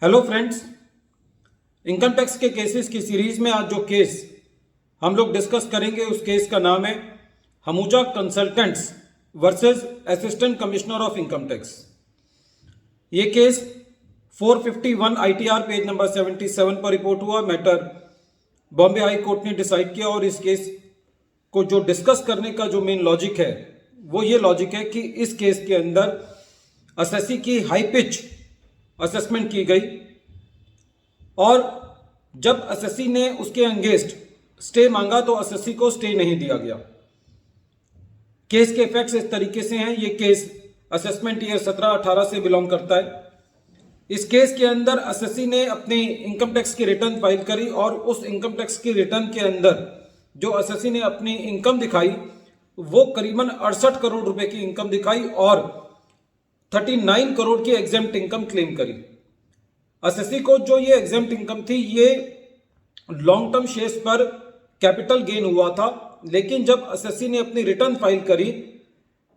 Hello friends, income tax के cases की series में आज जो केस हम लोग डिस्कस करेंगे उस केस का नाम है हमूजा consultants versus assistant commissioner of income tax. ये केस 451 आईटीआर पेज नंबर 77 पर रिपोर्ट हुआ। मैटर बॉम्बे हाई कोर्ट ने डिसाइड किया और इस केस को जो डिस्कस करने का जो मेन लॉजिक है वो ये लॉजिक है कि इस केस के अंदर एसएससी की हाई पिच असेसमेंट की गई और जब एसएससी ने उसके अगेंस्ट स्टे मांगा तो एसएससी को स्टे नहीं दिया गया। केस के फैक्ट्स इस तरीके से हैं। ये केस असेसमेंट ईयर 17-18 से बिलोंग करता है। इस केस के अंदर एसएससी ने अपनी इनकम टैक्स की रिटर्न फाइल करी और उस इनकम टैक्स की रिटर्न के अंदर जो एसएससी ने अपनी इनकम दिखाई वो करीबन 68 करोड़ रुपए की इनकम दिखाई और 39 करोड़ की एग्जेम्प्ट इनकम क्लेम करी। एसएससी को जो ये एग्जेम्प्ट इनकम थी ये लॉन्ग टर्म शेयर्स पर कैपिटल गेन हुआ था, लेकिन जब एसएससी ने अपनी रिटर्न फाइल करी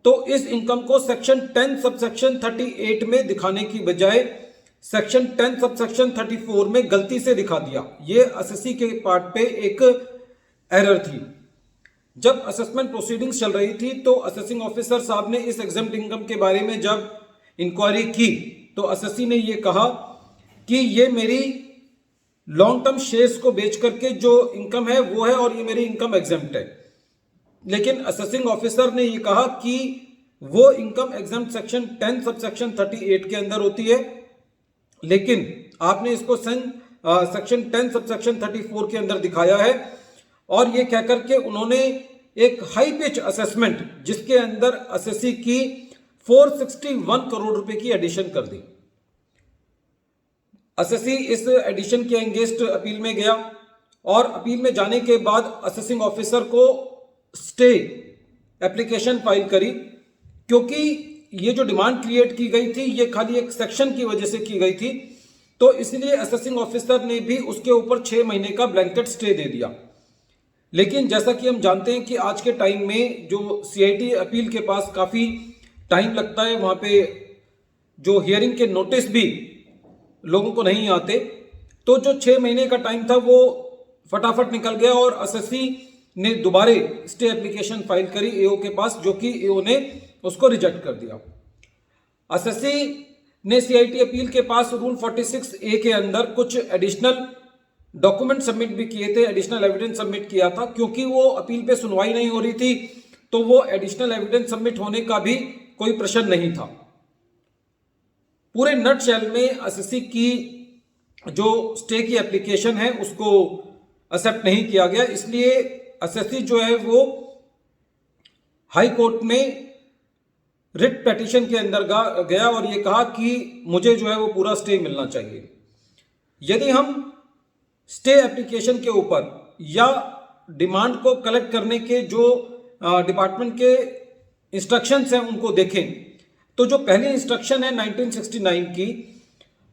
तो इस इनकम को सेक्शन 10 सबसेक्शन 38 में दिखाने की बजाय सेक्शन 10 सबसेक्शन 34 में गलती से दिखा दिया। ये एसएससी के पार्ट पे एक एरर थी। जब असेसमेंट प्रोसीडिंग्स चल रही थी तो असेसिंग ऑफिसर साहब ने इस एग्जेम्प्ट इनकम के बारे में जब इंक्वायरी की तो एसएससी ने ये कहा कि ये मेरी लॉन्ग टर्म शेयर्स को बेच करके जो इनकम है वो है और ये मेरी इनकम एग्जेम्प्ट है। लेकिन असेसिंग ऑफिसर ने ये कहा कि वो इनकम एग्जेम्प्ट सेक्शन 10 सबसेक्शन 38 के अंदर होती है, लेकिन आपने इसको सेक्शन 10 सबसेक्शन 34 के अंदर दिखाया है। और ये कहकर के उन्होंने एक हाई पिच असेसमेंट जिसके अंदर एसएससी की 461 करोड़ रुपए की एडिशन कर दी। एसएससी इस एडिशन के अगेंस्ट अपील में गया और अपील में जाने के बाद असेसिंग ऑफिसर को स्टे एप्लीकेशन फाइल करी, क्योंकि ये जो डिमांड क्रिएट की गई थी ये खाली एक सेक्शन की वजह से की गई थी, तो इसलिए असेसिंग ऑफिसर ने भी उसके ऊपर 6 महीने का ब्लैंकेट स्टे दे दिया। लेकिन जैसा कि हम जानते हैं कि आज के टाइम में जो सीआईटी अपील के पास काफ़ी टाइम लगता है, वहाँ पे जो हियरिंग के नोटिस भी लोगों को नहीं आते, तो जो 6 महीने का टाइम था वो फटाफट निकल गया और एसएससी ने दोबारे स्टे एप्लीकेशन फाइल करी एओ के पास, जो कि एओ ने उसको रिजेक्ट कर दिया। एसएससी ने सीआईटी अपील के पास रूल 46A के अंदर कुछ एडिशनल डॉक्यूमेंट सबमिट भी किए थे, एडिशनल एविडेंस सबमिट किया था। क्योंकि वो अपील पे सुनवाई नहीं हो रही थी तो वो एडिशनल एविडेंस सबमिट होने का भी कोई प्रश्न नहीं था। पूरे नट शेल में एसएससी की जो स्टे की एप्लीकेशन है उसको एक्सेप्ट नहीं किया गया, इसलिए एसएससी जो है वो हाई कोर्ट में रिट पिटीशन के अंदर गया और ये कहा कि मुझे जो है वो पूरा स्टे मिलना चाहिए। यदि हम स्टे एप्लीकेशन के ऊपर या डिमांड को कलेक्ट करने के जो डिपार्टमेंट के इंस्ट्रक्शंस हैं उनको देखें तो जो पहली इंस्ट्रक्शन है 1969 की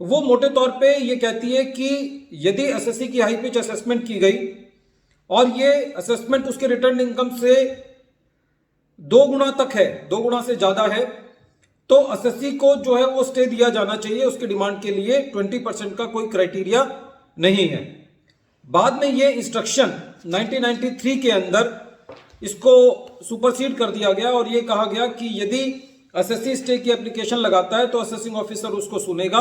वो मोटे तौर पे ये कहती है कि यदि एसएससी की हाई पिच असेसमेंट की गई और ये असेसमेंट उसके रिटर्न इनकम से 2 गुना तक है, 2 गुना से ज्यादा है, तो एसएससी को जो है वो स्टे दिया जाना चाहिए। उसकी डिमांड के लिए 20% का कोई क्राइटेरिया नहीं है। बाद में ये इंस्ट्रक्शन 1993 के अंदर इसको सुपरसीड कर दिया गया और ये कहा गया कि यदि एसएससी स्टे की एप्लीकेशन लगाता है तो असेसिंग ऑफिसर उसको सुनेगा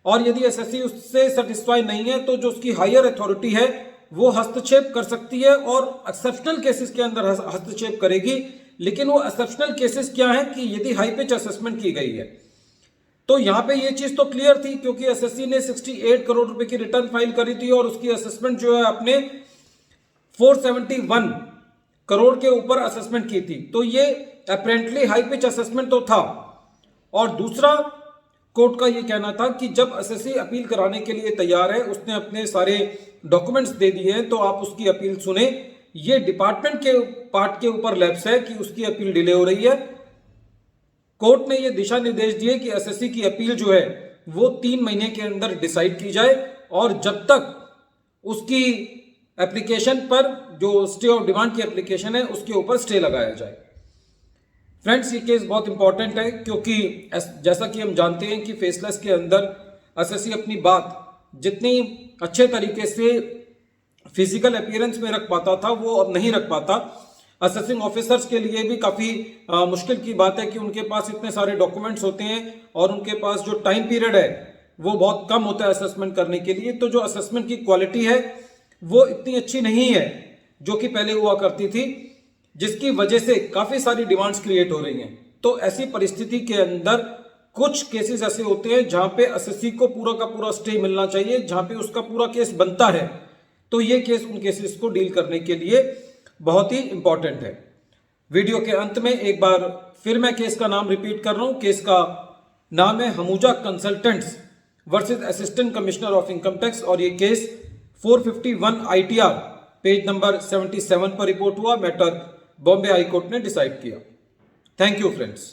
और यदि एसएससी उससे सेटिस्फाई नहीं है तो जो उसकी हायर अथॉरिटी है वो हस्तक्षेप कर सकती है और एक्सेप्शनल केसेस के अंदर हस्तक्षेप करेगी। लेकिन वो एक्सेप्शनल केसेस क्या है कि यदि हाई पिच असेसमेंट की गई है, तो यहां पे ये चीज तो क्लियर थी क्योंकि एसएससी ने 68 करोड़ रुपए की रिटर्न फाइल करी थी और उसकी असेसमेंट जो है आपने 471 करोड़ के ऊपर असेसमेंट की थी, तो ये अपेरेंटली हाई पिच असेसमेंट तो था। और दूसरा कोर्ट का ये कहना था कि जब एसएससी अपील कराने के लिए तैयार है, उसने अपने सारे डॉक्यूमेंट्स दे दिए हैं, तो आप उसकी अपील सुने। ये डिपार्टमेंट के पार्ट के ऊपर लैप्स है कि उसकी अपील डिले हो रही है। कोर्ट ने ये दिशा निर्देश दिए कि एसएससी की अपील जो है वो 3 महीने के अंदर डिसाइड की जाए और जब तक उसकी एप्लीकेशन पर जो स्टे ऑफ डिमांड की एप्लीकेशन है उसके ऊपर स्टे लगाया जाए। फ्रेंड्स, ये केस बहुत इंपॉर्टेंट है क्योंकि जैसा कि हम जानते हैं कि फेसलेस के अंदर एसएससी अपनी बात जितनी अच्छे तरीके से फिजिकल अपीयरेंस में रख पाता था वो अब नहीं रख पाता। असेसिंग ऑफिसर्स के लिए भी काफ़ी मुश्किल की बात है कि उनके पास इतने सारे डॉक्यूमेंट्स होते हैं और उनके पास जो टाइम पीरियड है वो बहुत कम होता है असेसमेंट करने के लिए। तो जो असेसमेंट की क्वालिटी है वो इतनी अच्छी नहीं है जो कि पहले हुआ करती थी, जिसकी वजह से काफ़ी सारी डिमांड्स क्रिएट हो रही हैं। तो ऐसी परिस्थिति के अंदर कुछ केसेस ऐसे होते हैं जहां पे एसएससी को पूरा का पूरा स्टे मिलना चाहिए, जहां पे उसका पूरा केस बनता है। तो ये केस उन केसेस को डील करने के लिए बहुत ही इंपॉर्टेंट है। वीडियो के अंत में एक बार फिर मैं केस का नाम रिपीट कर रहा हूं। केस का नाम है हमूजा consultants versus assistant commissioner of income tax और ये केस 451 ITR पेज नंबर 77 पर रिपोर्ट हुआ। मैटर बॉम्बे हाई कोर्ट ने डिसाइड किया। Thank you friends.